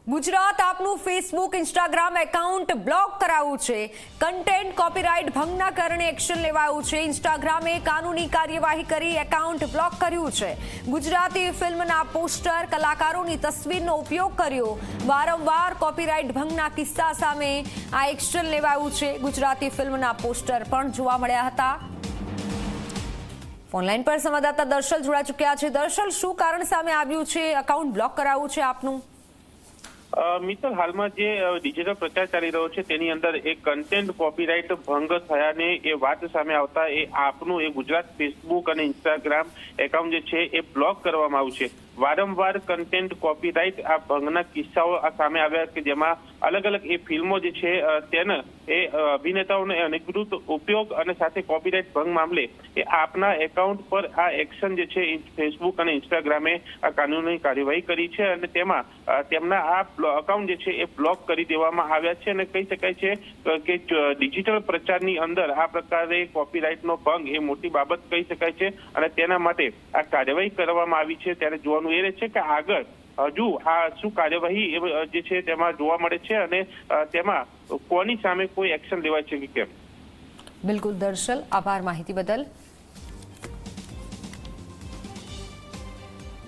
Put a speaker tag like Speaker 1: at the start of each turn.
Speaker 1: ગુજરાત આપનું Facebook Instagram account block કરાવ્યું છે। કન્ટેન્ટ કોપીરાઇટ ભંગના કારણે એક્શન લેવાયું છે। ઇન્સ્ટાગ્રામે કાનૂની કાર્યવાહી કરી એકાઉન્ટ બ્લોક કર્યું છે। ગુજરાતી ફિલ્મના પોસ્ટર કલાકારોની તસવીરનો ઉપયોગ કર્યો। વારંવાર કોપીરાઇટ ભંગના કિસ્સા સામે આ એક્શન લેવાયું છે। ગુજરાતી ફિલ્મના પોસ્ટર પણ જોવા મળ્યા હતા। ઓનલાઈન પર સંવાદદાતા દર્શલ જોડા ચૂક્યા છે। દર્શલ, શું કારણ સામે આવ્યું છે? એકાઉન્ટ બ્લોક કરાવ્યું છે આપનું?
Speaker 2: મિત્તલ, હાલમાં જે ડિજિટલ પ્રચાર ચાલી રહ્યો છે તેની અંદર એક કન્ટેન્ટ કોપીરાઇટ ભંગ થયાને એ વાત સામે આવતા એ આપનું એ ગુજરાત ફેસબુક અને ઇન્સ્ટાગ્રામ એકાઉન્ટ જે છે એ બ્લોક કરવામાં આવ્યું છે। વારંવાર કન્ટેન્ટ કોપીરાઇટ આ ભંગના કિસ્સાઓ સામે આવ્યા કે જેમાં અલગ અલગ એ ફિલ્મો જે છે તેને એ અભિનેતાઓને અનધિકૃત ઉપયોગ અને સાથે કોપીરાઇટ ભંગ મામલે એ આપના એકાઉન્ટ પર આ એક્શન જે છે ફેસબુક અને ઇન્સ્ટાગ્રામે આ કાનૂની કાર્યવાહી કરી છે અને તેમાં તેમના આ અકાઉન્ટ જે છે એ બ્લોક કરી દેવામાં આવ્યા છે અને કહી શકાય છે કે ડિજિટલ પ્રચારની અંદર આ પ્રકારે કોપીરાઇટનો ભંગ એ મોટી બાબત કહી શકાય છે અને તેના માટે આ કાર્યવાહી કરવામાં આવી છે। ત્યારે જોવાનું એ રહે છે કે આગળ હજુ આ શું કાર્યવાહી જે છે તેમાં જોવા મળે છે અને તેમાં કોની સામે કોઈ એક્શન લેવાય છે કે કેમ।
Speaker 1: બિલકુલ દર્શલ, આભાર માહિતી બદલ।